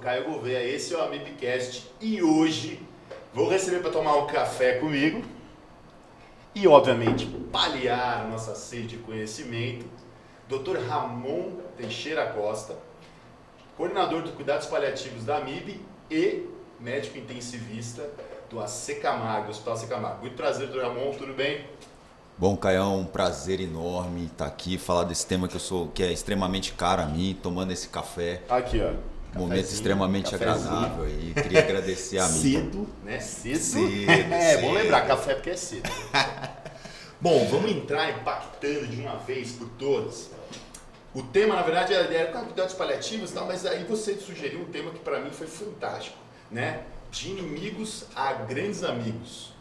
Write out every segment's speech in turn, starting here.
Caio Gouveia, esse é o AmibCast e hoje vou receber para tomar um café comigo e, obviamente, paliar a nossa sede de conhecimento, Dr. Ramon Teixeira Costa, coordenador de cuidados paliativos da AMIB e médico intensivista do AC Camargo, Hospital AC Camargo. Muito prazer, Dr. Ramon, tudo bem? Bom, Caião, um prazer enorme estar aqui, falar desse tema que é extremamente caro a mim, tomando esse café. Aqui, ó. Momento extremamente agradável e queria agradecer a mim. Cedo, né? Cedo. É bom lembrar, café porque é cedo. Bom, vamos entrar impactando de uma vez por todas. O tema, na verdade, era cuidados paliativos e tal, mas aí você sugeriu um tema que para mim foi fantástico, né? De inimigos a grandes amigos.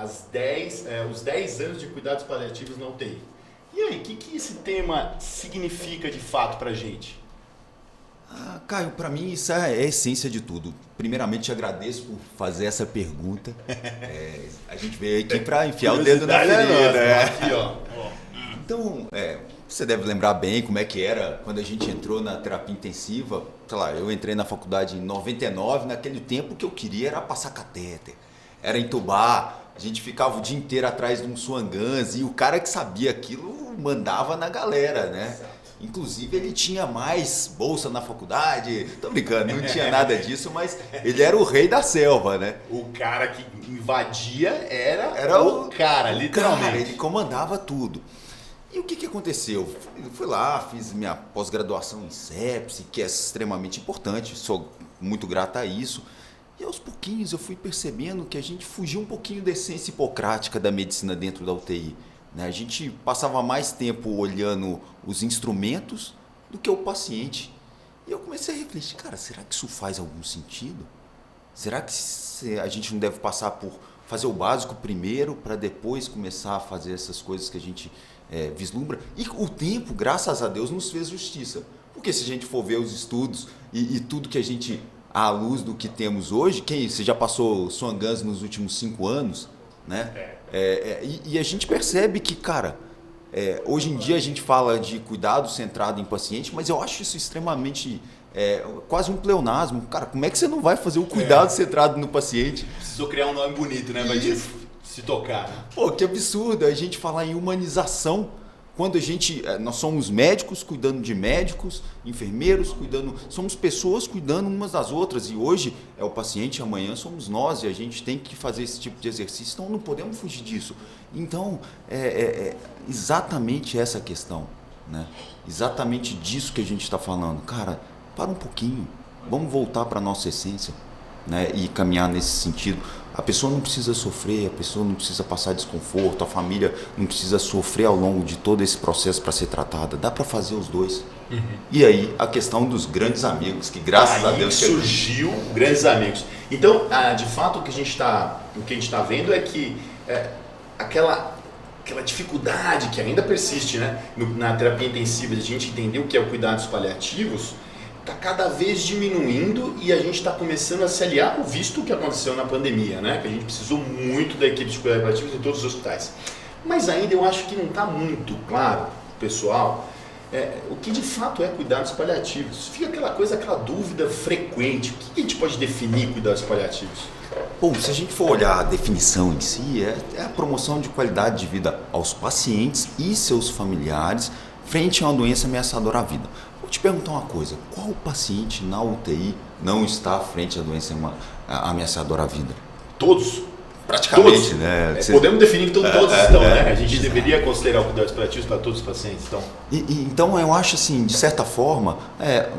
Os 10 anos de cuidados paliativos na UTI. E aí, o que esse tema significa de fato pra gente? Caio, para mim isso é a essência de tudo. Primeiramente, te agradeço por fazer essa pergunta. A gente veio aqui para enfiar o dedo na ferida. Aqui, ó. Então, você deve lembrar bem como é que era quando a gente entrou na terapia intensiva. Sei lá, eu entrei na faculdade em 99, naquele tempo o que eu queria era passar catéter, era entubar. A gente ficava o dia inteiro atrás de um Swan-Ganz e o cara que sabia aquilo mandava na galera, né? Exato. Inclusive ele tinha mais bolsa na faculdade, tô brincando, não tinha nada disso, mas ele era o rei da selva, né? O cara que invadia era o cara, literalmente. Cara, ele comandava tudo. E o que aconteceu? Eu fui lá, fiz minha pós-graduação em sepse, que é extremamente importante, sou muito grato a isso. E aos pouquinhos eu fui percebendo que a gente fugiu um pouquinho da essência hipocrática da medicina dentro da UTI. Né? A gente passava mais tempo olhando os instrumentos do que o paciente. E eu comecei a refletir, cara, será que isso faz algum sentido? Será que a gente não deve passar por fazer o básico primeiro para depois começar a fazer essas coisas que a gente vislumbra? E o tempo, graças a Deus, nos fez justiça. Porque se a gente for ver os estudos e tudo que a gente... à luz do que temos hoje, você já passou Swan-Ganz nos últimos 5 anos, né? E a gente percebe que, cara, hoje em dia a gente fala de cuidado centrado em paciente, mas eu acho isso extremamente, quase um pleonasmo. Cara, como é que você não vai fazer o cuidado centrado no paciente? Precisou criar um nome bonito, né? Vai se tocar. Pô, que absurdo a gente falar em humanização. Quando nós somos médicos cuidando de médicos, enfermeiros cuidando, somos pessoas cuidando umas das outras e hoje é o paciente, amanhã somos nós e a gente tem que fazer esse tipo de exercício, então não podemos fugir disso. Então, exatamente essa questão, né? Exatamente disso que a gente está falando. Cara, para um pouquinho, vamos voltar para a nossa essência, né? E caminhar nesse sentido. A pessoa não precisa sofrer, a pessoa não precisa passar desconforto, a família não precisa sofrer ao longo de todo esse processo para ser tratada. Dá para fazer os dois. Uhum. E aí, a questão dos grandes amigos, que graças a Deus surgiu grandes amigos. Então, de fato, o que a gente está vendo é que aquela dificuldade que ainda persiste, né, na terapia intensiva, de a gente entender o que é o cuidados paliativos, está cada vez diminuindo e a gente está começando a se aliar, visto o que aconteceu na pandemia, né? Que a gente precisou muito da equipe de cuidados paliativos em todos os hospitais. Mas ainda eu acho que não está muito claro, pessoal, o que de fato é cuidados paliativos. Fica aquela dúvida frequente. O que a gente pode definir cuidados paliativos? Bom, se a gente for olhar a definição em si, é a promoção de qualidade de vida aos pacientes e seus familiares frente a uma doença ameaçadora à vida. Vou te perguntar uma coisa, qual paciente na UTI não está frente à doença ameaçadora à vida? Todos. Praticamente, todos. Né? Podemos definir que todos estão, né? A gente deveria considerar o cuidados paliativos para todos os pacientes, então. Então eu acho assim, de certa forma,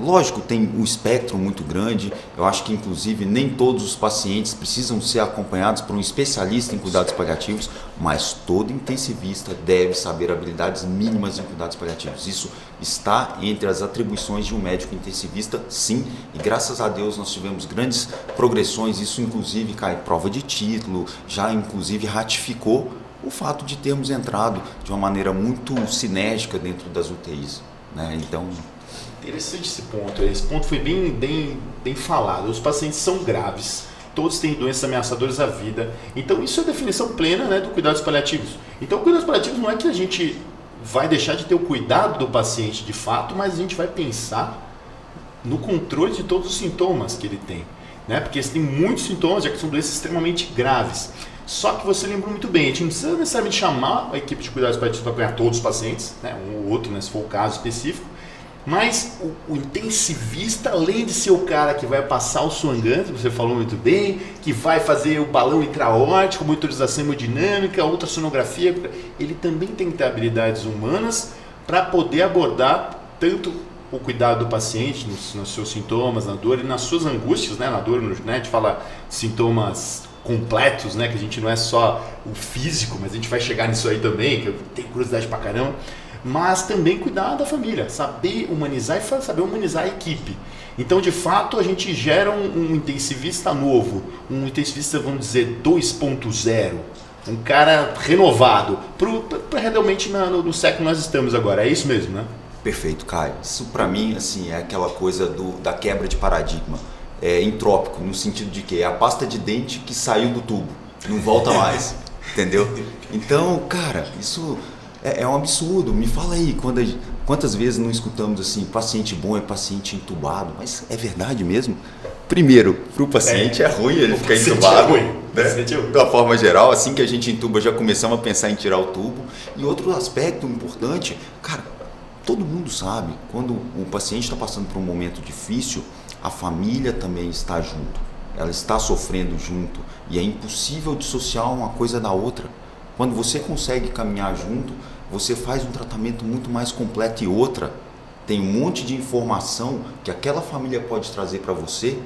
lógico, tem um espectro muito grande, eu acho que inclusive nem todos os pacientes precisam ser acompanhados por um especialista em cuidados paliativos, mas todo intensivista deve saber habilidades mínimas em cuidados paliativos. Isso está entre as atribuições de um médico intensivista, sim, e graças a Deus nós tivemos grandes progressões, isso inclusive cai em prova de título, já inclusive ratificou o fato de termos entrado de uma maneira muito sinérgica dentro das UTIs, né? Então, interessante esse ponto foi bem falado. Os pacientes são graves, todos têm doenças ameaçadoras à vida, então isso é a definição plena, né, do cuidados paliativos. Então, cuidados paliativos não é que a gente vai deixar de ter o cuidado do paciente de fato, mas a gente vai pensar no controle de todos os sintomas que ele tem, né? Porque tem muitos sintomas, já que são doenças extremamente graves. Só que você lembrou muito bem, a gente não precisa necessariamente chamar a equipe de cuidados paliativos para acompanhar todos os pacientes, né? Um ou outro, né, se for o caso específico, mas o intensivista, além de ser o cara que vai passar o swangante, você falou muito bem, que vai fazer o balão intraórtico, monitorização hemodinâmica, ultrassonografia, ele também tem que ter habilidades humanas para poder abordar tanto o cuidado do paciente nos seus sintomas, na dor e nas suas angústias, né? Na dor, né? A gente fala sintomas completos, né? Que a gente não é só o físico, mas a gente vai chegar nisso aí também, que eu tenho curiosidade pra caramba. Mas também cuidar da família, saber humanizar e saber humanizar a equipe. Então, de fato, a gente gera um intensivista novo, um intensivista, vamos dizer, 2.0, um cara renovado, para realmente no século que nós estamos agora. É isso mesmo, né? Perfeito, Caio. Isso para mim assim, é aquela coisa da quebra de paradigma. É entrópico, no sentido de que é a pasta de dente que saiu do tubo, não volta mais, entendeu? Então, cara, isso é um absurdo. Me fala aí, quantas vezes não escutamos assim, paciente bom é paciente entubado, mas é verdade mesmo? Primeiro, para o paciente é ruim ele ficar entubado, né? Da forma geral, assim que a gente entuba já começamos a pensar em tirar o tubo. E outro aspecto importante, cara, todo mundo sabe, quando o paciente está passando por um momento difícil, a família também está junto, ela está sofrendo junto e é impossível dissociar uma coisa da outra. Quando você consegue caminhar junto, você faz um tratamento muito mais completo. E outra, tem um monte de informação que aquela família pode trazer para você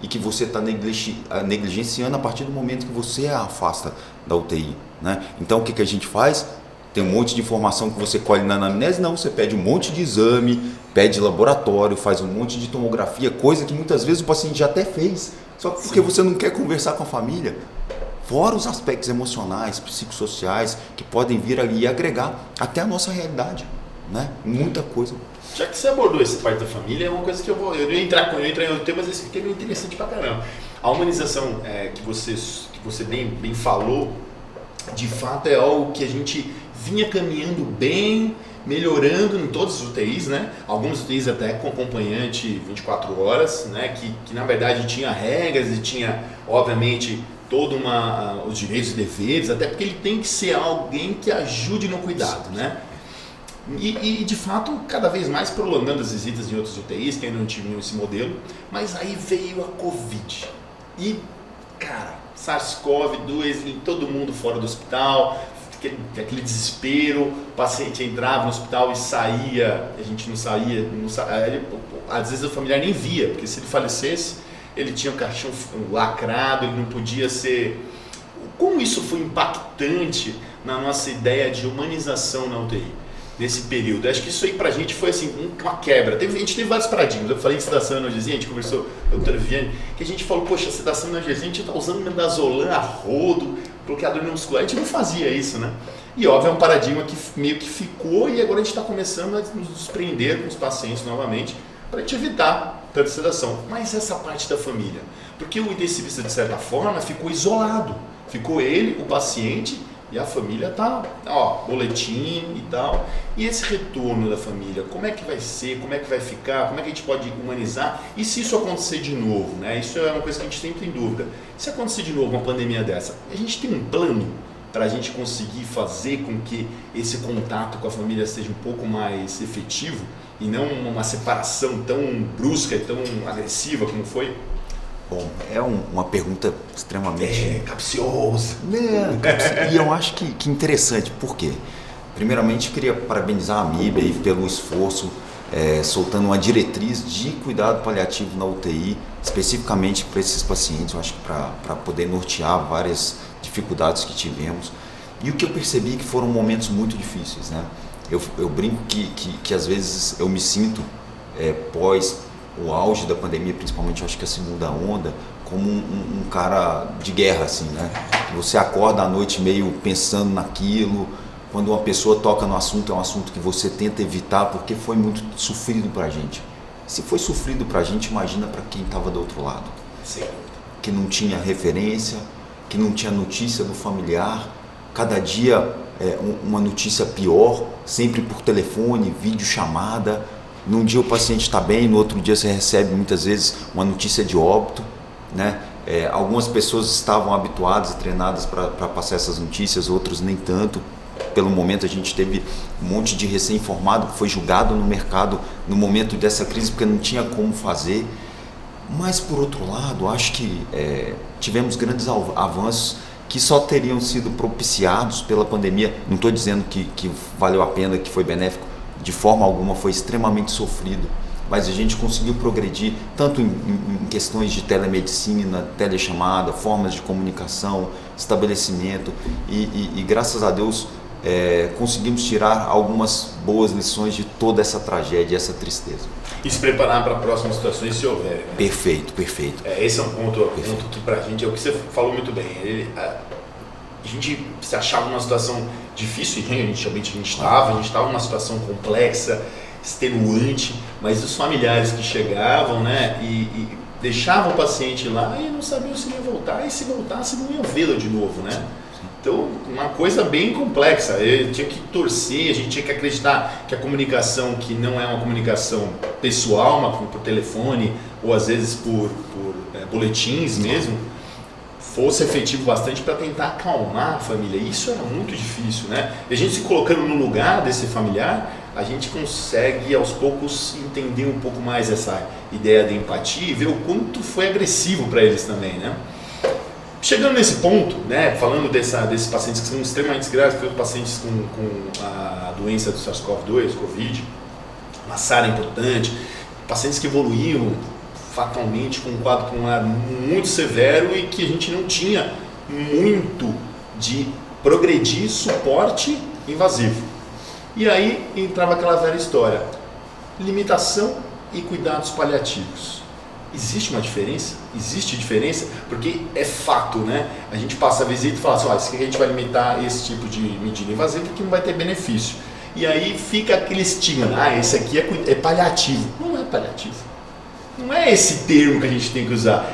e que você está negligenciando a partir do momento que você a afasta da UTI, né? Então o que a gente faz? Tem um monte de informação que você colhe na anamnese, não, você pede um monte de exame, pede laboratório, faz um monte de tomografia, coisa que muitas vezes o paciente já até fez, só porque você não quer conversar com a família. Fora os aspectos emocionais, psicossociais, que podem vir ali e agregar até a nossa realidade, né? Muita coisa. Já que você abordou essa parte da família, é uma coisa que eu ia entrar em outro tema, mas esse tema é interessante pra caramba. A humanização que você bem falou, de fato é algo que a gente vinha caminhando bem, melhorando em todas as UTIs, né? Algumas UTIs até com acompanhante 24 horas, né? Que na verdade tinha regras e tinha, obviamente, os direitos e deveres, até porque ele tem que ser alguém que ajude no cuidado, né? E de fato, cada vez mais prolongando as visitas em outras UTIs, que ainda não tinham esse modelo, mas aí veio a Covid. E, cara, SARS-CoV-2 em todo mundo fora do hospital, aquele desespero, o paciente entrava no hospital e saía, a gente não saía, às vezes o familiar nem via, porque se ele falecesse, ele tinha o caixão lacrado, ele não podia ser... Como isso foi impactante na nossa ideia de humanização na UTI, nesse período? Acho que isso aí pra gente foi assim, uma quebra. A gente teve vários paradigmas. Eu falei de sedação e analgesia, a gente conversou com a doutora Viviane, que a gente falou, poxa, sedação e analgesia, a gente tá usando midazolam a rodo, bloqueador muscular, a gente não fazia isso, né? E óbvio, é um paradigma que meio que ficou e agora a gente está começando a nos desprender com os pacientes novamente para a gente evitar tanta sedação. Mas essa parte da família, porque o intensivista de certa forma ficou isolado, ficou ele, o paciente e a família tá, boletim e tal. E esse retorno da família, como é que vai ser, como é que vai ficar, como é que a gente pode humanizar? E se isso acontecer de novo, né? Isso é uma coisa que a gente sempre tem dúvida. Se acontecer de novo uma pandemia dessa, a gente tem um plano para a gente conseguir fazer com que esse contato com a família seja um pouco mais efetivo e não uma separação tão brusca e tão agressiva como foi? Bom, é uma pergunta extremamente... capciosa. E eu acho que interessante, por quê? Primeiramente, queria parabenizar a MIB aí pelo esforço, soltando uma diretriz de cuidado paliativo na UTI, especificamente para esses pacientes, eu acho que para poder nortear várias dificuldades que tivemos. E o que eu percebi que foram momentos muito difíceis, né? Eu brinco que às vezes eu me sinto pós o auge da pandemia, principalmente eu acho que a segunda onda, como um cara de guerra, assim, né? Você acorda à noite meio pensando naquilo, quando uma pessoa toca no assunto, é um assunto que você tenta evitar porque foi muito sofrido pra gente. Se foi sofrido pra gente, imagina pra quem estava do outro lado. Sim. Que não tinha referência, que não tinha notícia do familiar, cada dia uma notícia pior, sempre por telefone, videochamada. Num dia o paciente está bem, no outro dia você recebe muitas vezes uma notícia de óbito, né? Algumas pessoas estavam habituadas e treinadas para passar essas notícias, outros nem tanto. Pelo momento a gente teve um monte de recém-formado que foi julgado no mercado no momento dessa crise porque não tinha como fazer. Mas por outro lado, acho que tivemos grandes avanços que só teriam sido propiciados pela pandemia. Não estou dizendo que valeu a pena, que foi benéfico, de forma alguma, foi extremamente sofrido, mas a gente conseguiu progredir tanto em questões de telemedicina, telechamada, formas de comunicação, estabelecimento e graças a Deus conseguimos tirar algumas boas lições de toda essa tragédia, essa tristeza. E se preparar para próximas situações se houver. Né? Perfeito. Esse é um ponto que pra gente, é o que você falou muito bem. A gente se achava numa situação difícil, e realmente a gente estava numa situação complexa, extenuante, mas os familiares que chegavam, né, e deixavam o paciente lá e não sabiam se ia voltar, e se voltasse não iam vê-lo de novo, né? Então, uma coisa bem complexa. Eu tinha que torcer, a gente tinha que acreditar que a comunicação, que não é uma comunicação pessoal, mas por telefone, ou às vezes por boletins mesmo, fosse efetivo bastante para tentar acalmar a família. Isso era muito difícil, né? E a gente se colocando no lugar desse familiar, a gente consegue aos poucos entender um pouco mais essa ideia de empatia e ver o quanto foi agressivo para eles também, né? Chegando nesse ponto, né, falando desses pacientes que são extremamente graves, pacientes com a doença do SARS-CoV-2, Covid, uma SARA importante, pacientes que evoluíam fatalmente com um quadro muito severo e que a gente não tinha muito de progredir suporte invasivo. E aí entrava aquela velha história, limitação e cuidados paliativos. Existe uma diferença? Existe diferença? Porque é fato, né? A gente passa a visita e fala assim, isso aqui a gente vai limitar esse tipo de medida invasiva porque não vai ter benefício. E aí fica aquele estigma, esse aqui é paliativo. Não é paliativo. Não é esse termo que a gente tem que usar.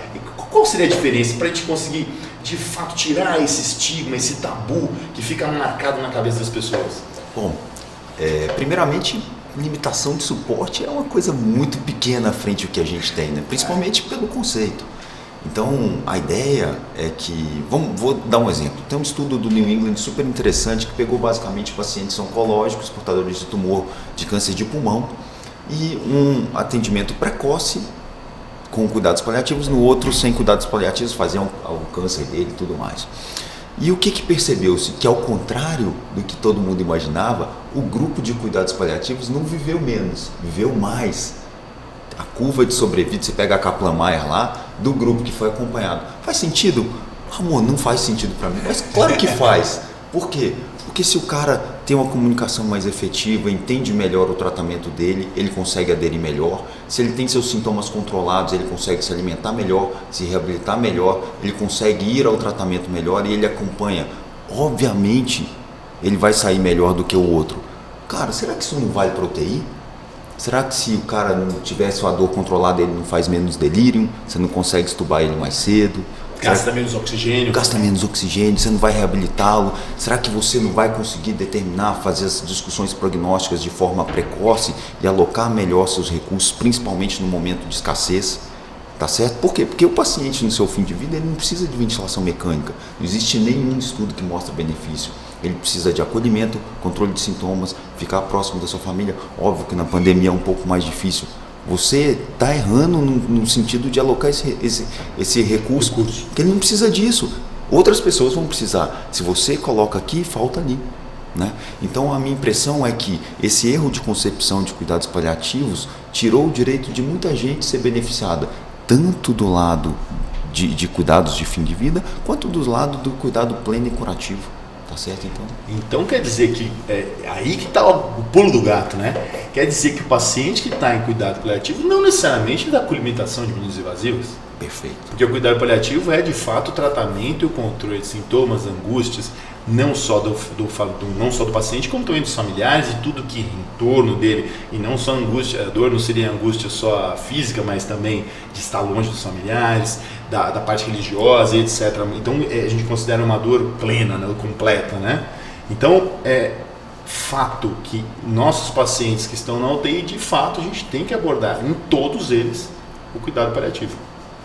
Qual seria a diferença para a gente conseguir, de fato, tirar esse estigma, esse tabu que fica marcado na cabeça das pessoas? Bom, primeiramente, limitação de suporte é uma coisa muito pequena à frente do que a gente tem, né? Principalmente pelo conceito. Então, a ideia é que... Vou dar um exemplo. Tem um estudo do New England super interessante que pegou basicamente pacientes oncológicos, portadores de tumor de câncer de pulmão, e um atendimento precoce com cuidados paliativos, no outro sem cuidados paliativos, faziam o câncer dele e tudo mais. E o que percebeu-se? Que ao contrário do que todo mundo imaginava, o grupo de cuidados paliativos não viveu menos, viveu mais. A curva de sobrevida, você pega a Kaplan-Meier lá, do grupo que foi acompanhado. Faz sentido? Amor, não faz sentido para mim, mas claro que faz. Por quê? Porque se o cara tem uma comunicação mais efetiva, entende melhor o tratamento dele, ele consegue aderir melhor. Se ele tem seus sintomas controlados, ele consegue se alimentar melhor, se reabilitar melhor, ele consegue ir ao tratamento melhor e ele acompanha. Obviamente, ele vai sair melhor do que o outro. Cara, será que isso não vale para UTI? Será que se o cara não tivesse a dor controlada, ele não faz menos delírio? Você não consegue extubar ele mais cedo? Gasta menos oxigênio. Gasta menos oxigênio, você não vai reabilitá-lo? Será que você não vai conseguir determinar, fazer as discussões prognósticas de forma precoce e alocar melhor seus recursos, principalmente no momento de escassez? Tá certo? Por quê? Porque o paciente no seu fim de vida ele não precisa de ventilação mecânica. Não existe nenhum estudo que mostre benefício. Ele precisa de acolhimento, controle de sintomas, ficar próximo da sua família. Óbvio que na pandemia é um pouco mais difícil. Você está errando no sentido de alocar esse recurso, porque ele não precisa disso. Outras pessoas vão precisar. Se você coloca aqui, falta ali. Né? Então a minha impressão é que esse erro de concepção de cuidados paliativos tirou o direito de muita gente ser beneficiada, tanto do lado de cuidados de fim de vida, quanto do lado do cuidado pleno e curativo. Tá certo, então quer dizer que aí que está o pulo do gato, né? Quer dizer que o paciente que está em cuidado paliativo não necessariamente dá com limitação de medidas invasivas. Perfeito. Porque o cuidado paliativo é de fato o tratamento e o controle de sintomas, angústias, não só do paciente, como também dos familiares e tudo que em torno dele. E não só angústia, a dor não seria angústia só física, mas também de estar longe dos familiares, da parte religiosa, etc. Então a gente considera uma dor plena, né, completa, né? Então fato que nossos pacientes que estão na UTI, de fato, a gente tem que abordar em todos eles o cuidado paliativo.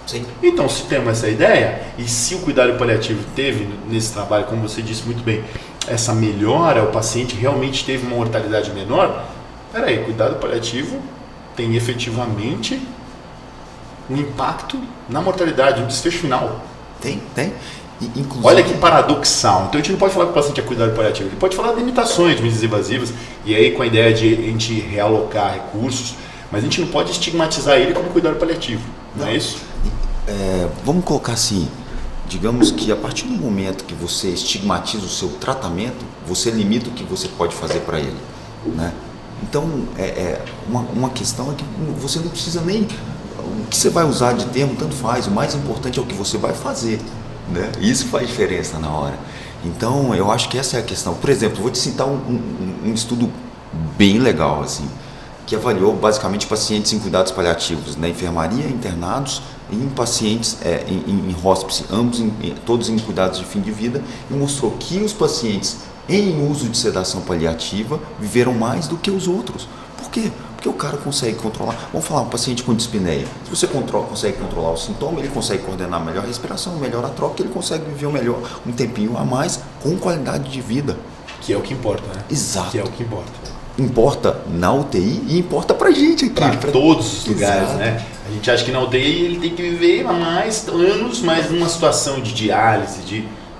Sim. Então, se temos essa ideia, e se o cuidado paliativo teve nesse trabalho, como você disse muito bem, essa melhora, o paciente realmente teve uma mortalidade menor, peraí, cuidado paliativo tem efetivamente um impacto na mortalidade, no desfecho final. Tem. Inclusive... Olha que paradoxal. Então a gente não pode falar que o paciente é cuidado paliativo, ele pode falar de limitações de medidas invasivas, e aí com a ideia de a gente realocar recursos, mas a gente não pode estigmatizar ele como cuidado paliativo, não é isso? Vamos colocar assim, digamos que a partir do momento que você estigmatiza o seu tratamento, você limita o que você pode fazer para ele, né? Então, uma questão é que você não precisa nem... O que você vai usar de termo, tanto faz. O mais importante é o que você vai fazer, né? Isso faz diferença na hora. Então, eu acho que essa é a questão. Por exemplo, vou te citar um estudo bem legal, assim, que avaliou basicamente pacientes em cuidados paliativos, na enfermaria, internados, e em pacientes em hospice, ambos todos em cuidados de fim de vida, e mostrou que os pacientes em uso de sedação paliativa viveram mais do que os outros. Por quê? Porque o cara consegue controlar. Vamos falar, um paciente com dispneia. Se você consegue controlar o sintoma, ele consegue coordenar melhor a respiração, melhor a troca, ele consegue viver um tempinho a mais com qualidade de vida. Que é o que importa, né? Exato. Que é o que importa. Importa na UTI e importa pra gente aqui. Pra todos os lugares, Exato. né? A gente acha que na UTI ele tem que viver mais anos, mas numa situação de diálise,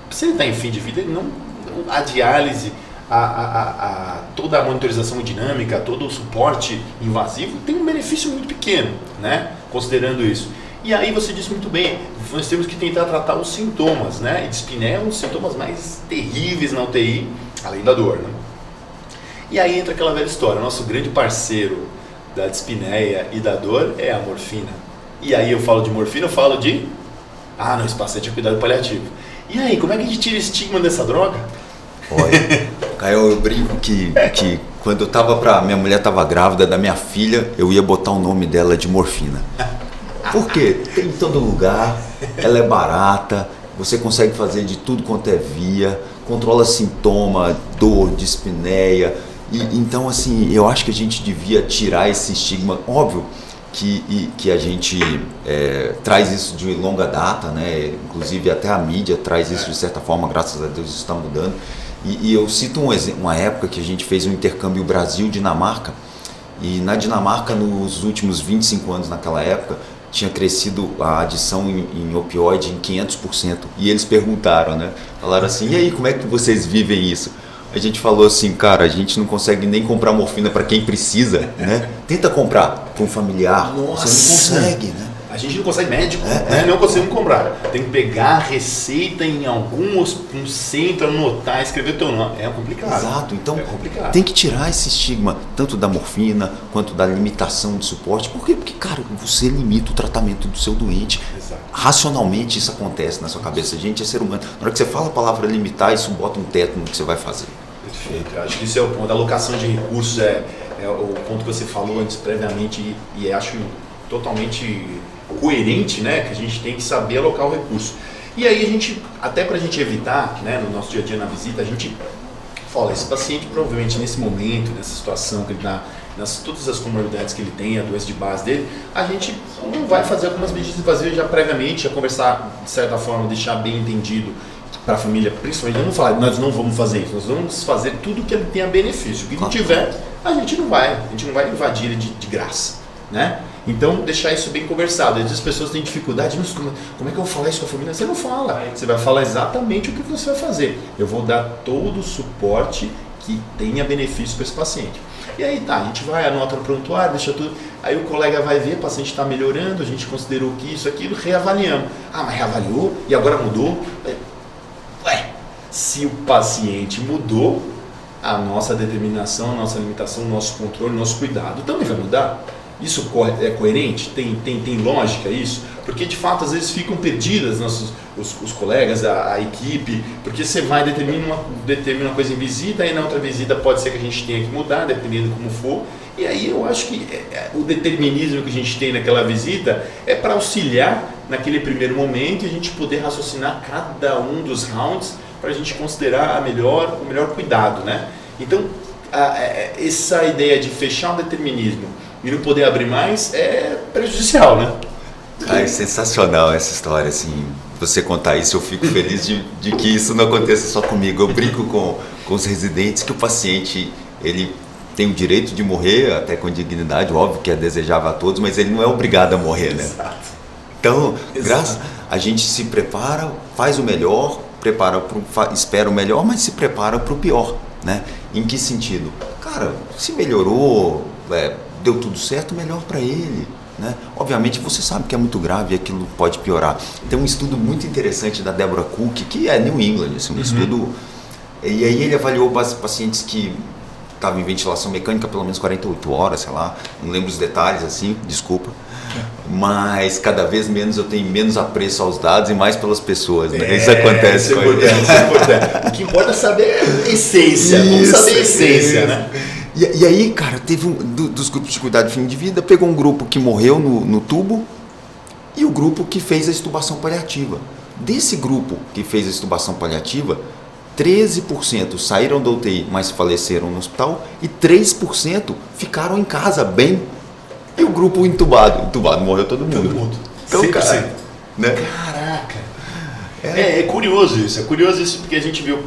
se ele está em fim de vida, ele não... A diálise, toda a monitorização dinâmica, todo o suporte invasivo tem um benefício muito pequeno, né? Considerando isso. E aí você disse muito bem, nós temos que tentar tratar os sintomas, né? E dispneia é um dos sintomas mais terríveis na UTI, além da dor, né? E aí entra aquela velha história, nosso grande parceiro da dispneia e da dor é a morfina. E aí eu falo de morfina, eu falo de... não, esse paciente é cuidado paliativo. E aí, como é que a gente tira o estigma dessa droga? Olha, Caio, eu brinco que quando minha mulher estava grávida da minha filha, eu ia botar o nome dela de morfina. Por quê? Tem em todo lugar, ela é barata, você consegue fazer de tudo quanto é via, controla sintoma, dor, dispneia. Então, assim, eu acho que a gente devia tirar esse estigma. Óbvio que a gente traz isso de longa data, né? Inclusive até a mídia traz isso de certa forma, graças a Deus isso está mudando. E eu cito uma época que a gente fez um intercâmbio Brasil-Dinamarca, e na Dinamarca, nos últimos 25 anos naquela época, tinha crescido a adição em opioide em 500%. E eles perguntaram, né? Falaram assim, e aí, como é que vocês vivem isso? A gente falou assim, cara, a gente não consegue nem comprar morfina para quem precisa, né? Tenta comprar para um familiar, Nossa, você não consegue, né? A gente não consegue médico, né? Não conseguimos comprar. Tem que pegar a receita em algum centro, anotar, escrever o teu nome. É complicado. Exato, então é complicado. Tem que tirar esse estigma, tanto da morfina quanto da limitação de suporte. Por quê? Porque, cara, você limita o tratamento do seu doente. Exato. Racionalmente isso acontece na sua cabeça. A gente é ser humano. Na hora que você fala a palavra limitar, isso bota um teto no que você vai fazer. Perfeito. Eu acho que isso é o ponto. A alocação de recursos é o ponto que você falou antes previamente e acho totalmente coerente, né? Que a gente tem que saber alocar o recurso. E aí a gente, até para a gente evitar, né, no nosso dia a dia na visita, a gente fala, esse paciente provavelmente nesse momento, nessa situação que ele está, todas as comorbidades que ele tem, a doença de base dele, a gente não vai fazer algumas medidas invasivas já previamente, já conversar de certa forma, deixar bem entendido para a família, principalmente, não falar, nós não vamos fazer isso, nós vamos fazer tudo que ele tenha benefício. O que não tiver, a gente não vai invadir ele de graça, né? Então, deixar isso bem conversado. Às vezes as pessoas têm dificuldade, como é que eu vou falar isso com a família? Você não fala, você vai falar exatamente o que você vai fazer. Eu vou dar todo o suporte que tenha benefício para esse paciente. E aí tá, a gente vai, anota no prontuário, deixa tudo, aí o colega vai ver, o paciente está melhorando, a gente considerou que isso, aquilo, reavaliamos. Mas reavaliou e agora mudou? Se o paciente mudou, a nossa determinação, a nossa limitação, o nosso controle, o nosso cuidado também vai mudar. Isso é coerente? Tem lógica isso? Porque de fato às vezes ficam perdidas os colegas, a equipe, porque você vai determina uma coisa em visita e na outra visita pode ser que a gente tenha que mudar, dependendo como for. E aí eu acho que o determinismo que a gente tem naquela visita é para auxiliar naquele primeiro momento e a gente poder raciocinar cada um dos rounds para a gente considerar o melhor cuidado, né? Então, essa ideia de fechar um determinismo e não poder abrir mais é prejudicial, né? É sensacional essa história, assim, você contar isso, eu fico feliz de que isso não aconteça só comigo. Eu brinco com os residentes que o paciente, ele tem o direito de morrer, até com dignidade, óbvio que é desejável a todos, mas ele não é obrigado a morrer, né? Exato. Então, a gente se prepara, faz o melhor, espera o melhor, mas se prepara para o pior, né? Em que sentido? Cara, se melhorou, deu tudo certo, melhor para ele, né? Obviamente você sabe que é muito grave e aquilo pode piorar. Tem um estudo muito interessante da Deborah Cook, que é New England, assim, um estudo, e aí ele avaliou pacientes que estavam em ventilação mecânica pelo menos 48 horas, sei lá, não lembro os detalhes assim, desculpa, mas cada vez menos eu tenho menos apreço aos dados e mais pelas pessoas, né? Isso acontece com a gente. Isso é importante. O que importa é saber a essência, vamos saber a essência, né? E aí, cara, teve dos grupos de cuidado de fim de vida, pegou um grupo que morreu no tubo e o grupo que fez a extubação paliativa. Desse grupo que fez a extubação paliativa, 13% saíram da UTI, mas faleceram no hospital, e 3% ficaram em casa bem. E o grupo entubado morreu todo mundo. Então, 100%. cara, né? Caraca! É curioso isso porque a gente viu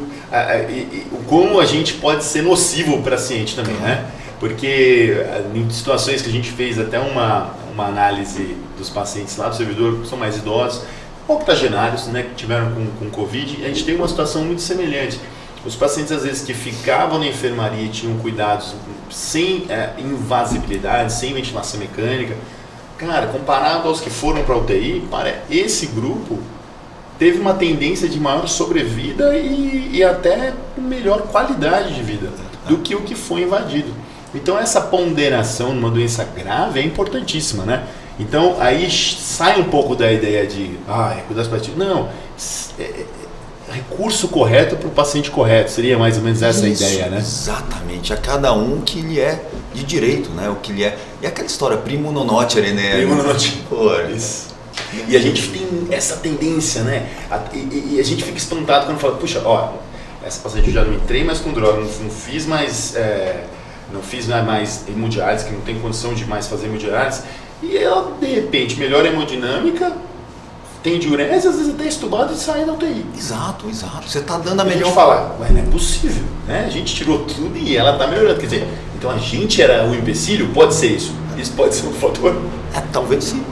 como a gente pode ser nocivo para a paciente também, né? Porque em situações que a gente fez até uma análise dos pacientes lá do servidor, que são mais idosos, octogenários, né, que tiveram com Covid, a gente tem uma situação muito semelhante. Os pacientes, às vezes, que ficavam na enfermaria e tinham cuidados sem invasibilidade, sem ventilação mecânica, cara, comparado aos que foram para a UTI, esse grupo teve uma tendência de maior sobrevida e até melhor qualidade de vida do que o que foi invadido. Então, essa ponderação numa doença grave é importantíssima, né? Então, aí sai um pouco da ideia de cuidados paliativos. Não, recurso correto para o paciente correto. Seria mais ou menos essa a ideia, né? Exatamente. A cada um que lhe é de direito, né? O que lhe é. E aquela história, primo non nocere, né? Primo non nocere. Isso. E a gente tem essa tendência, né? E a gente fica espantado quando fala, puxa, essa paciente eu já não entrei mais com droga, não fiz mais... não fiz mais hemodiálise, que não tem condição de mais fazer hemodiálise. E ela, de repente, melhora a hemodinâmica, tem diurese, às vezes até estubado e sai da UTI. Exato. Você está dando a melhor... A gente fala, não é possível, né? A gente tirou tudo e ela está melhorando. Quer dizer, então a gente era o empecilho? Pode ser isso. Isso pode ser um fator? Talvez sim.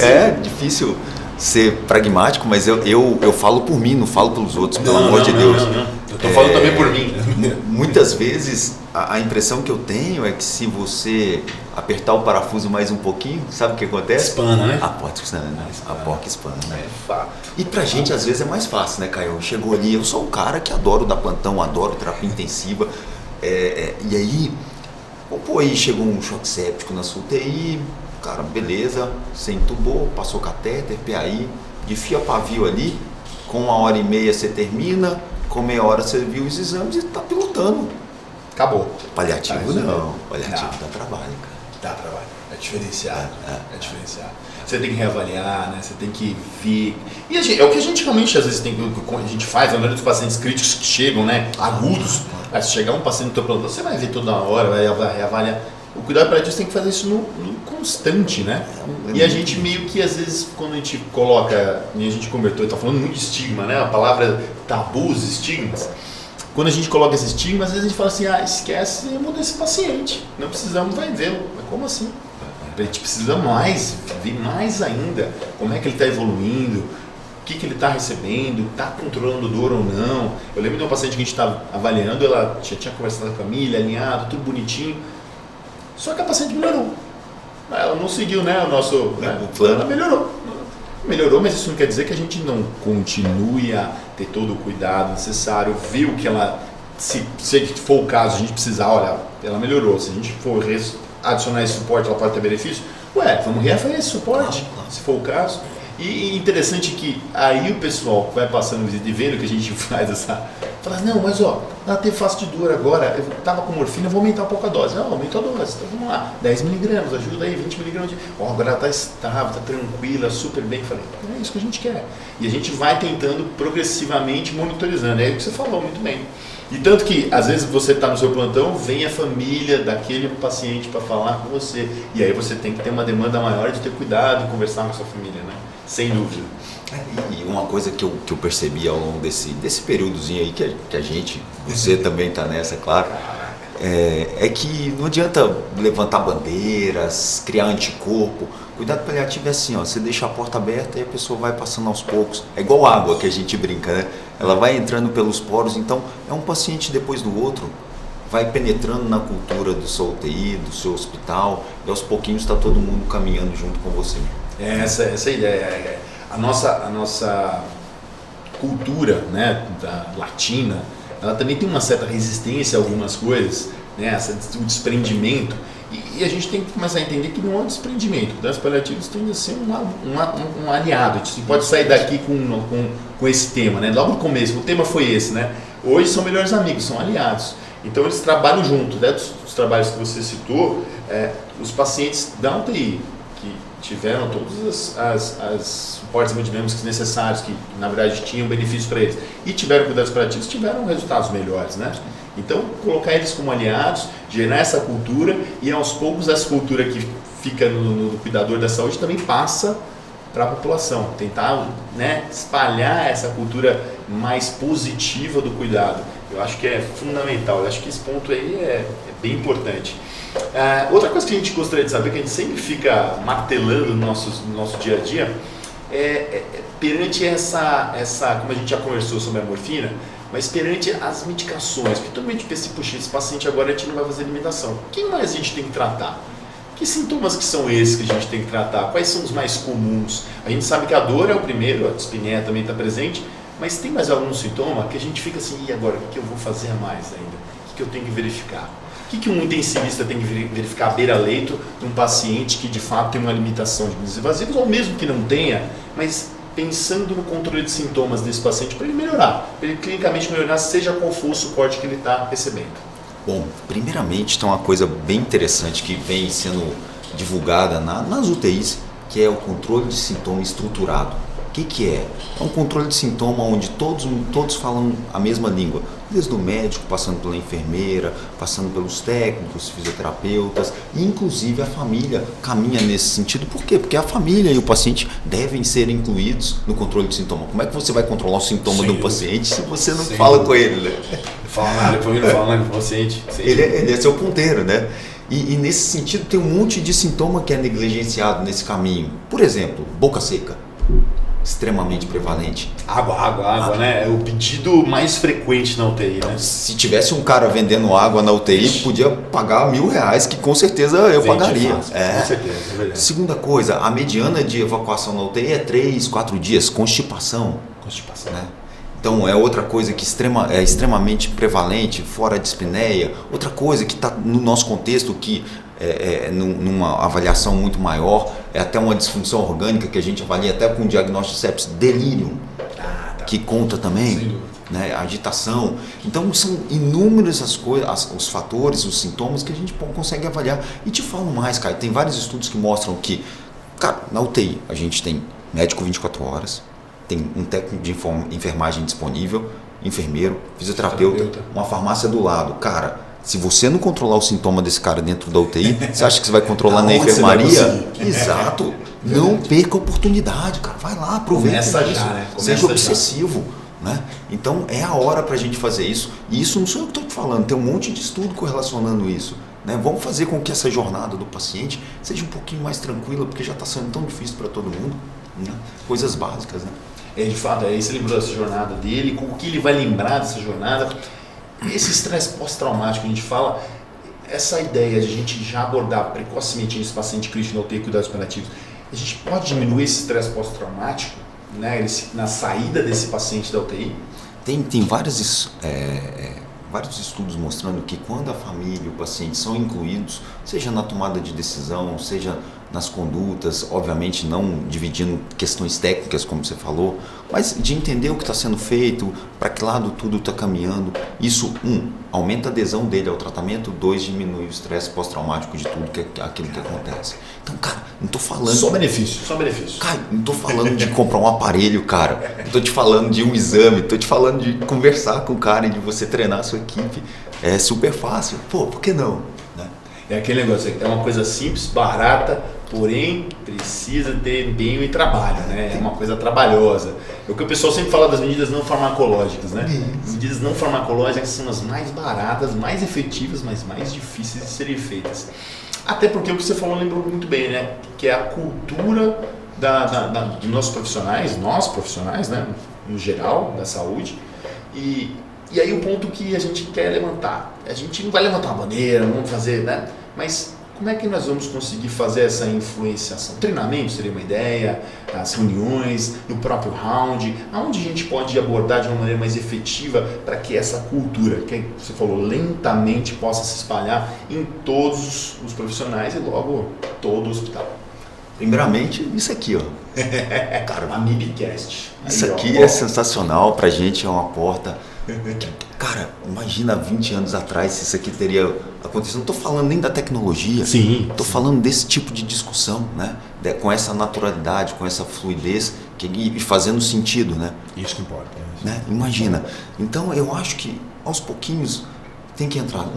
É difícil ser pragmático, mas eu falo por mim, não falo pelos outros, pelo amor de Deus. Não. Eu estou falando também por mim. Muitas vezes a impressão que eu tenho é que se você apertar o parafuso mais um pouquinho, sabe o que acontece? Espana, né? A porta espana. É fato. E pra gente às vezes é mais fácil, né, Caio? Chegou ali, eu sou um cara que adoro dar plantão, adoro terapia intensiva. E aí, aí chegou um choque séptico na sua UTI, cara, beleza, você entubou, passou catéter, PAI, de fio a pavio ali, com 1h30 você termina, com meia hora você viu os exames e tá pilotando. Acabou. Paliativo não, paliativo dá trabalho, cara. Dá trabalho, é diferenciado, é diferenciado. Você tem que reavaliar, né? Você tem que ver. E é o que a gente realmente às vezes a gente faz, na maioria dos pacientes críticos que chegam, né? Agudos. Aí se chegar um paciente no teu plantão, você vai ver toda hora, vai reavaliar. O cuidado paliativo tem que fazer isso no constante, né? E a gente meio que às vezes, quando a gente coloca, e a gente converteu, tá falando muito de estigma, né? A palavra tabus, estigmas. Quando a gente coloca esse estigma, às vezes a gente fala assim, esquece e muda esse paciente. Não precisamos, vai vê-lo. Mas como assim? A gente precisa ver mais ainda como é que ele está evoluindo, o que ele está recebendo, está controlando dor ou não. Eu lembro de uma paciente que a gente estava avaliando, ela já tinha conversado com a família, alinhado, tudo bonitinho. Só que a paciente melhorou. Ela não seguiu, né, o nosso o plano. Ela melhorou, mas isso não quer dizer que a gente não continue a ter todo o cuidado necessário, ver o que ela, se for o caso, a gente precisar, olha, ela melhorou, se a gente for adicionar esse suporte, ela pode ter benefício, vamos reaver esse suporte, se for o caso. E interessante que aí o pessoal vai passando visita e vendo que a gente faz essa... Fala, não, mas ó, ela teve face de dor agora, eu tava com morfina, eu vou aumentar um pouco a dose. Não, aumentou a dose, então vamos lá, 10 miligramas, ajuda aí, 20 miligramas de... Ó, agora ela tá estável, tá tranquila, super bem. Falei, é isso que a gente quer. E a gente vai tentando progressivamente monitorizando. É o que você falou muito bem. E tanto que, às vezes, você está no seu plantão, vem a família daquele paciente para falar com você. E aí você tem que ter uma demanda maior de ter cuidado e conversar com a sua família, né? Sem dúvida. E uma coisa que eu percebi ao longo desse períodozinho aí que a gente, você também está nessa, claro, é que não adianta levantar bandeiras, criar anticorpo. Cuidado paliativo é assim, ó, você deixa a porta aberta e a pessoa vai passando aos poucos. É igual água que a gente brinca, né? Ela vai entrando pelos poros, então é um paciente depois do outro, vai penetrando na cultura do seu UTI, do seu hospital, e aos pouquinhos está todo mundo caminhando junto com você. Essa é a ideia. A nossa cultura, né, latina, ela também tem uma certa resistência a algumas coisas, né, o desprendimento. E a gente tem que começar a entender que não é um desprendimento. Cuidados paliativos tende a ser um aliado. A gente pode sair daqui com esse tema, né? Logo no começo, o tema foi esse, né? Hoje são melhores amigos, são aliados. Então eles trabalham junto, né? Dos trabalhos que você citou, os pacientes da UTI que tiveram todos os suportes hemodinâmicos necessários, que na verdade tinham benefício para eles, e tiveram cuidados paliativos, tiveram resultados melhores, né? Então, colocar eles como aliados, gerar essa cultura e aos poucos essa cultura que fica no cuidador da saúde também passa para a população. Tentar, né, espalhar essa cultura mais positiva do cuidado. Eu acho que é fundamental, eu acho que esse ponto aí é bem importante. Outra coisa que a gente gostaria de saber, que a gente sempre fica martelando no nosso dia a dia, perante essa, como a gente já conversou sobre a morfina, mas perante as medicações, porque todo mundo pensa, puxa, esse paciente agora a gente não vai fazer limitação. Quem mais a gente tem que tratar? Que sintomas que são esses que a gente tem que tratar? Quais são os mais comuns? A gente sabe que a dor é o primeiro, a dispneia também está presente, mas tem mais algum sintoma que a gente fica assim, e agora, o que eu vou fazer a mais ainda? O que eu tenho que verificar? O que um intensivista tem que verificar à beira-leito de um paciente que de fato tem uma limitação de glândulas invasivas, ou mesmo que não tenha, mas pensando no controle de sintomas desse paciente para ele melhorar, para ele clinicamente melhorar, seja qual for o suporte que ele está recebendo. Bom, primeiramente tem uma coisa bem interessante que vem sendo divulgada nas UTIs, que é o controle de sintoma estruturado. O que é? É um controle de sintoma onde todos falam a mesma língua, desde o médico, passando pela enfermeira, passando pelos técnicos, fisioterapeutas, e inclusive a família caminha nesse sentido. Por quê? Porque a família e o paciente devem ser incluídos no controle de sintoma. Como é que você vai controlar o sintoma do paciente se você não fala com ele, né? Fala nada, depois não fala nada com o paciente. Ele é seu ponteiro, né? E nesse sentido tem um monte de sintoma que é negligenciado nesse caminho. Por exemplo, boca seca. Extremamente prevalente. Água, né? É o pedido mais frequente na UTI, né? Se tivesse um cara vendendo água na UTI, podia pagar R$1.000, que com certeza eu pagaria. Com certeza, é verdade. Segunda coisa, a mediana de evacuação na UTI é 3, 4 dias, constipação. Né? Então é outra coisa que é extremamente prevalente, fora a dispneia. Outra coisa que está no nosso contexto, que numa avaliação muito maior, é até uma disfunção orgânica que a gente avalia até com diagnóstico de sepsis, delírio, que conta também, né, agitação. Então são inúmeras as coisas, os fatores, os sintomas que a gente consegue avaliar. E te falo mais, Caio, tem vários estudos que mostram que, cara, na UTI a gente tem médico 24 horas, tem um técnico de enfermagem disponível, enfermeiro, fisioterapeuta, uma farmácia do lado. Cara, se você não controlar o sintoma desse cara dentro da UTI, você acha que você vai controlar na enfermaria? Exato. Não perca a oportunidade, cara. Vai lá, aproveita isso. Seja obsessivo. Né? Então é a hora para a gente fazer isso. E isso não sou eu que estou te falando, tem um monte de estudo correlacionando isso. Né? Vamos fazer com que essa jornada do paciente seja um pouquinho mais tranquila, porque já está sendo tão difícil para todo mundo. Né? Coisas básicas. Né? De fato, aí você lembrou dessa jornada dele, o que ele vai lembrar dessa jornada. Esse estresse pós-traumático, a gente fala, essa ideia de a gente já abordar precocemente esse paciente crítico na UTI, cuidados paliativos, a gente pode diminuir esse estresse pós-traumático, né, na saída desse paciente da UTI? Tem vários estudos mostrando que quando a família e o paciente são incluídos, seja na tomada de decisão, seja nas condutas, obviamente não dividindo questões técnicas, como você falou, mas de entender o que está sendo feito, para que lado tudo está caminhando. Isso, aumenta a adesão dele ao tratamento, 2, diminui o estresse pós-traumático de tudo aquilo que acontece. Então, cara, não estou falando... Só benefício. Cara, não estou falando de comprar um aparelho, cara. Não estou te falando de um exame, estou te falando de conversar com o cara e de você treinar a sua equipe. É super fácil. Pô, por que não? Né? É aquele negócio, é uma coisa simples, barata, porém precisa ter empenho e trabalho, né? É uma coisa trabalhosa. É o que o pessoal sempre fala das medidas não farmacológicas, né? As medidas não farmacológicas são as mais baratas, mais efetivas, mas mais difíceis de serem feitas. Até porque o que você falou lembrou muito bem, né? Que é a cultura dos nossos profissionais, nós profissionais, né? No geral, da saúde. E aí o ponto que a gente quer levantar, a gente não vai levantar uma bandeira, não vamos fazer, né? Mas como é que nós vamos conseguir fazer essa influenciação? Treinamento seria uma ideia, as reuniões, no próprio round, aonde a gente pode abordar de uma maneira mais efetiva para que essa cultura, que você falou, lentamente possa se espalhar em todos os profissionais e logo todo o hospital. Primeiramente, isso aqui, ó. Cara, uma MIBcast. Isso aqui é sensacional, pra gente é uma porta. Cara, imagina 20 anos atrás se isso aqui teria acontecido. Não tô falando nem da tecnologia. Sim. Tô falando desse tipo de discussão, né? Com essa naturalidade, com essa fluidez e fazendo sentido, né? Isso que importa. Né? Imagina. Então eu acho que aos pouquinhos tem que entrar,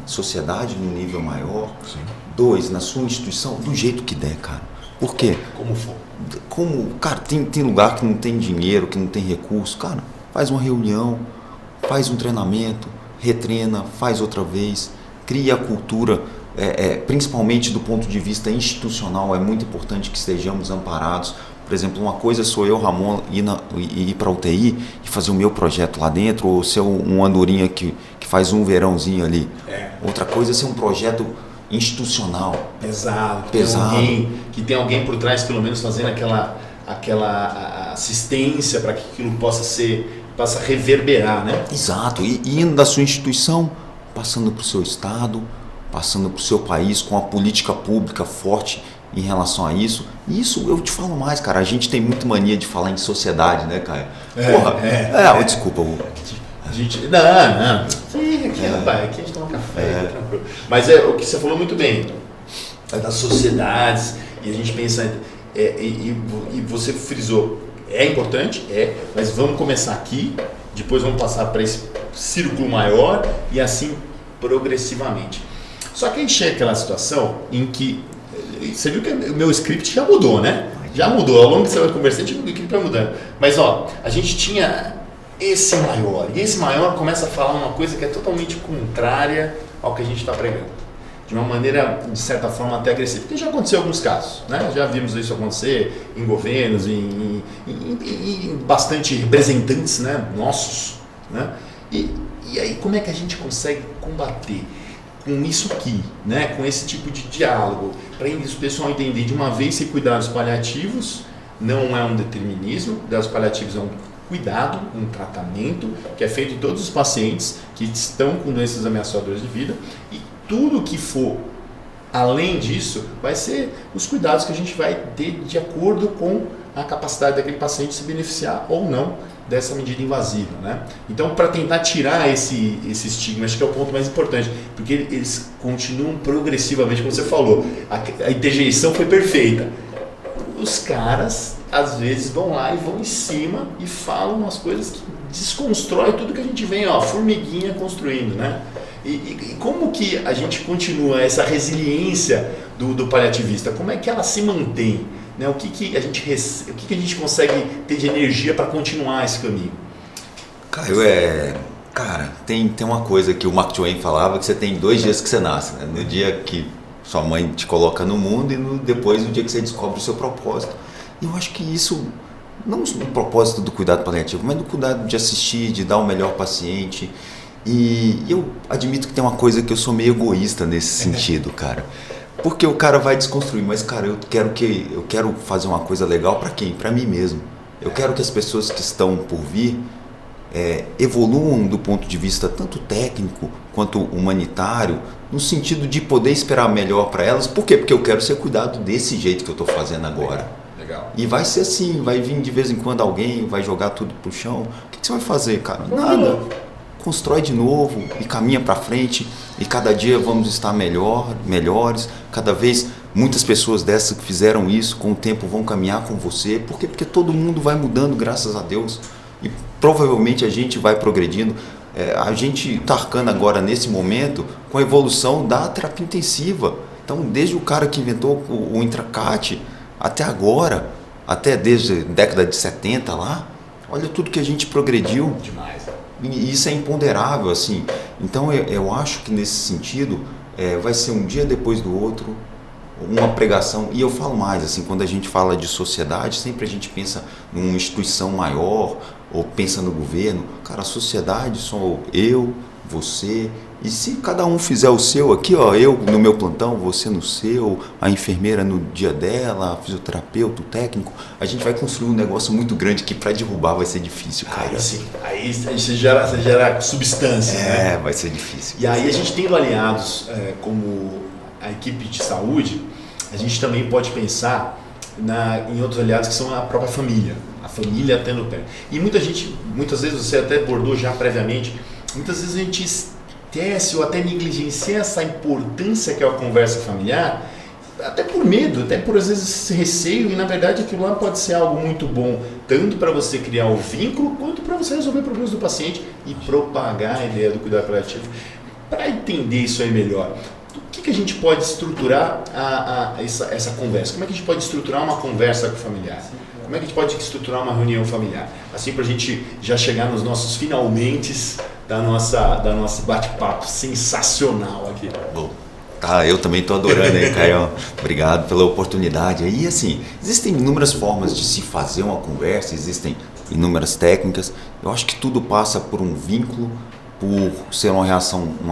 sociedade no nível maior. Sim. 2, na sua instituição, do jeito que der, cara. Por quê? Como for. Cara, tem lugar que não tem dinheiro, que não tem recurso. Cara, faz uma reunião, faz um treinamento, retreina, faz outra vez, cria a cultura, principalmente do ponto de vista institucional, é muito importante que estejamos amparados. Por exemplo, uma coisa sou eu, Ramon, ir para a UTI e fazer o meu projeto lá dentro, ou ser um andorinha que faz um verãozinho ali. Outra coisa é ser um projeto institucional. Pesado. Que tem alguém por trás, pelo menos, fazendo aquela assistência para que aquilo possa reverberar, né? Exato. E indo da sua instituição, passando para o seu estado, passando para o seu país, com a política pública forte em relação a isso. E isso, eu te falo mais, cara, a gente tem muito mania de falar em sociedade, né, cara? Desculpa. Não. Aqui a gente toma café, tranquilo. Mas o que você falou muito bem, é das sociedades, e a gente pensa, e você frisou, é importante, mas vamos começar aqui, depois vamos passar para esse círculo maior e assim progressivamente. Só que aí chega aquela situação em que, você viu que o meu script já mudou, né? Já mudou, ao longo que você vai conversando, o script vai mudando. Mas a gente tinha esse maior, e esse maior começa a falar uma coisa que é totalmente contrária ao que a gente está pregando. De uma maneira, de certa forma, até agressiva. Porque já aconteceu em alguns casos, né? Já vimos isso acontecer em governos, em bastante representantes, né? Nossos. Né? E aí, como é que a gente consegue combater com isso aqui, né? Com esse tipo de diálogo, para o pessoal entender de uma vez que cuidados paliativos não é um determinismo, cuidados paliativos é um cuidado, um tratamento que é feito em todos os pacientes que estão com doenças ameaçadoras de vida, e tudo que for além disso vai ser os cuidados que a gente vai ter de acordo com a capacidade daquele paciente se beneficiar ou não dessa medida invasiva, né? Então, para tentar tirar esse estigma, acho que é o ponto mais importante, porque eles continuam progressivamente, como você falou, a interjeição foi perfeita. Os caras, às vezes, vão lá e vão em cima e falam umas coisas que desconstrói tudo que a gente vem, formiguinha construindo, né? E como que a gente continua essa resiliência do paliativista? Como é que ela se mantém? Né? O que a gente consegue ter de energia para continuar esse caminho? Cara, tem uma coisa que o Mark Twain falava, que você tem 2 dias que você nasce, né? No dia que sua mãe te coloca no mundo e depois no dia que você descobre o seu propósito. E eu acho que isso, não no propósito do cuidado paliativo, mas do cuidado de assistir, de dar o melhor paciente. E eu admito que tem uma coisa que eu sou meio egoísta nesse sentido, cara. Porque o cara vai desconstruir, mas, cara, eu quero fazer uma coisa legal para quem? Para mim mesmo. Eu quero que as pessoas que estão por vir evoluam do ponto de vista tanto técnico quanto humanitário, no sentido de poder esperar melhor para elas. Por quê? Porque eu quero ser cuidado desse jeito que eu estou fazendo agora. Legal. E vai ser assim, vai vir de vez em quando alguém, vai jogar tudo pro chão. O que você vai fazer, cara? Nada. Constrói de novo e caminha para frente, e cada dia vamos estar melhores. Cada vez muitas pessoas dessas que fizeram isso com o tempo vão caminhar com você. Por quê? Porque todo mundo vai mudando, graças a Deus, e provavelmente a gente vai progredindo. A gente está arcando agora nesse momento com a evolução da terapia intensiva. Então, desde o cara que inventou o Intracat até agora, até desde a década de 70 lá, olha tudo que a gente progrediu. Demais. E isso é imponderável, assim. Então eu acho que nesse sentido vai ser um dia depois do outro, uma pregação. E eu falo mais, assim, quando a gente fala de sociedade, sempre a gente pensa numa instituição maior ou pensa no governo. Cara, a sociedade sou eu, você. E se cada um fizer o seu aqui, ó, eu no meu plantão, você no seu, a enfermeira no dia dela, a fisioterapeuta, o técnico, a gente vai construir um negócio muito grande que para derrubar vai ser difícil, cara. Aí sim, aí você gera substância, né? Vai ser difícil. E aí a gente tendo aliados como a equipe de saúde, a gente também pode pensar em outros aliados que são a própria família. A família tendo pé. E muitas vezes você até abordou já previamente, muitas vezes a gente esquece ou até negligencia essa importância que é a conversa familiar, até por medo, até por às vezes receio, e na verdade aquilo lá pode ser algo muito bom, tanto para você criar o vínculo, quanto para você resolver problemas do paciente e propagar a ideia do cuidado paliativo. Para entender isso aí melhor, o que a gente pode estruturar essa conversa? Como é que a gente pode estruturar uma conversa com o familiar? Como é que a gente pode estruturar uma reunião familiar? Assim, para a gente já chegar nos nossos finalmentes da nossa bate-papo sensacional aqui. Bom, tá, eu também estou adorando aí, Caio. Obrigado pela oportunidade. E assim, existem inúmeras formas de se fazer uma conversa, existem inúmeras técnicas. Eu acho que tudo passa por um vínculo, por ser uma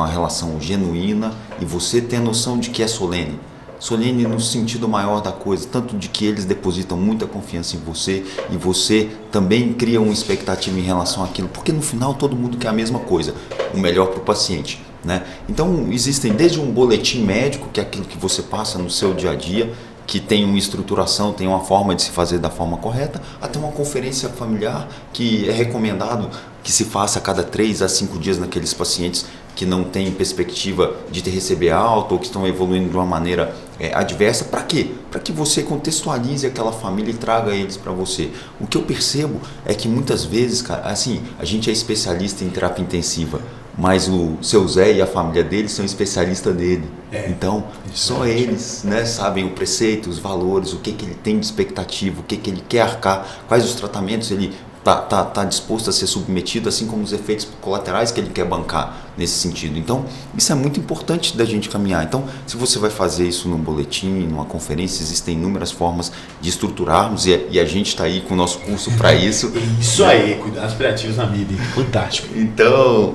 relação genuína e você ter a noção de que é solene. Solene no sentido maior da coisa, tanto de que eles depositam muita confiança em você e você também cria uma expectativa em relação àquilo, porque no final todo mundo quer a mesma coisa, o melhor para o paciente, né? Então existem desde um boletim médico, que é aquilo que você passa no seu dia a dia, que tem uma estruturação, tem uma forma de se fazer da forma correta, até uma conferência familiar que é recomendado que se faça a cada 3 a 5 dias naqueles pacientes que não têm perspectiva de receber alta ou que estão evoluindo de uma maneira adversa. Para quê? Para que você contextualize aquela família e traga eles para você. O que eu percebo é que muitas vezes, cara, assim, a gente é especialista em terapia intensiva, mas o seu Zé e a família dele são especialistas dele. Então, só eles, né, sabem o preceito, os valores, o que ele tem de expectativa, o que ele quer arcar, quais os tratamentos ele está disposto a ser submetido, assim como os efeitos colaterais que ele quer bancar nesse sentido. Então, isso é muito importante da gente caminhar. Então, se você vai fazer isso num boletim, numa conferência, existem inúmeras formas de estruturarmos e a gente está aí com o nosso curso para isso. Isso aí, cuidados paliativos na vida, fantástico. Então,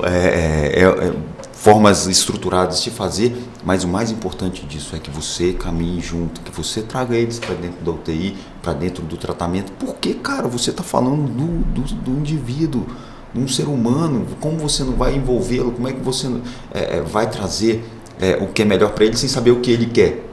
formas estruturadas de fazer, mas o mais importante disso é que você caminhe junto, que você traga eles para dentro da UTI, para dentro do tratamento, porque, cara, você está falando do indivíduo, de um ser humano. Como você não vai envolvê-lo, como é que você vai trazer o que é melhor para ele sem saber o que ele quer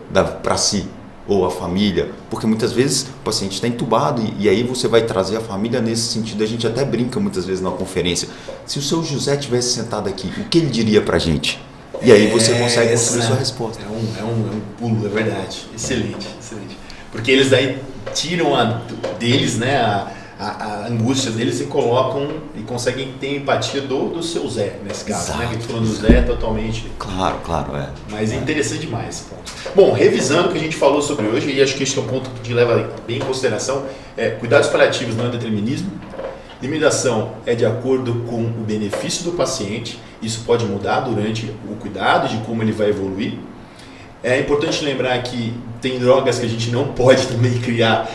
para si ou a família, porque muitas vezes o paciente está entubado e aí você vai trazer a família nesse sentido. A gente até brinca muitas vezes na conferência, se o seu José tivesse sentado aqui, o que ele diria pra gente? E aí você consegue construir sua resposta. É um pulo, é verdade. Excelente, excelente. Porque eles daí tiram deles, né, a angústia deles e colocam e conseguem ter empatia do seu Zé, nesse caso. Exato, né? Que a gente falando do Zé totalmente. Claro. Mas é interessante demais esse ponto. Bom, revisando o que a gente falou sobre hoje, e acho que esse é um ponto que a gente leva bem em consideração, cuidados paliativos não é determinismo, limitação é de acordo com o benefício do paciente, isso pode mudar durante o cuidado, de como ele vai evoluir. É importante lembrar que tem drogas que a gente não pode também criar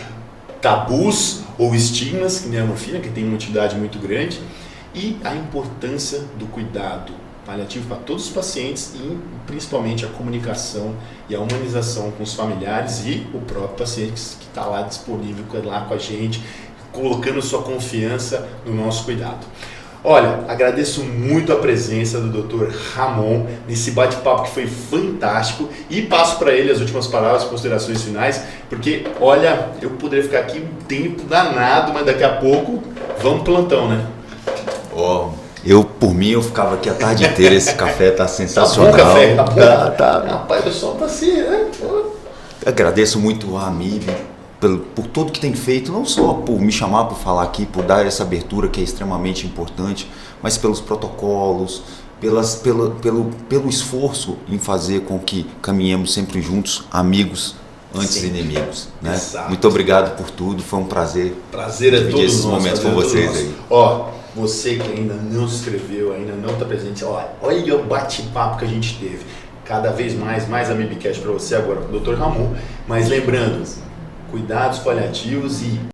tabus ou estigmas, que nem a morfina, que tem uma utilidade muito grande, e a importância do cuidado paliativo para todos os pacientes e principalmente a comunicação e a humanização com os familiares e o próprio paciente que está lá disponível lá com a gente, colocando sua confiança no nosso cuidado. Olha, agradeço muito a presença do Dr. Ramon nesse bate-papo que foi fantástico e passo para ele as últimas palavras, considerações finais, porque, olha, eu poderia ficar aqui um tempo danado, mas daqui a pouco vamos pro plantão, né? Por mim, eu ficava aqui a tarde inteira, esse café tá sensacional. Tá bom, café? Tá bom? Tá. Rapaz, o pessoal tá assim, né? Agradeço muito a Amib por tudo que tem feito, não só por me chamar para falar aqui, por dar essa abertura que é extremamente importante, mas pelos protocolos, pelo esforço em fazer com que caminhemos sempre juntos, amigos antes de inimigos. Né? Muito obrigado por tudo, foi um prazer. Prazer é dividir todo esses nosso, momentos com vocês aí. Ó, você que ainda não se inscreveu, ainda não está presente, olha o bate-papo que a gente teve. Cada vez mais Amibcast para você agora com o Dr. Ramon. Mas lembrando, cuidados paliativos e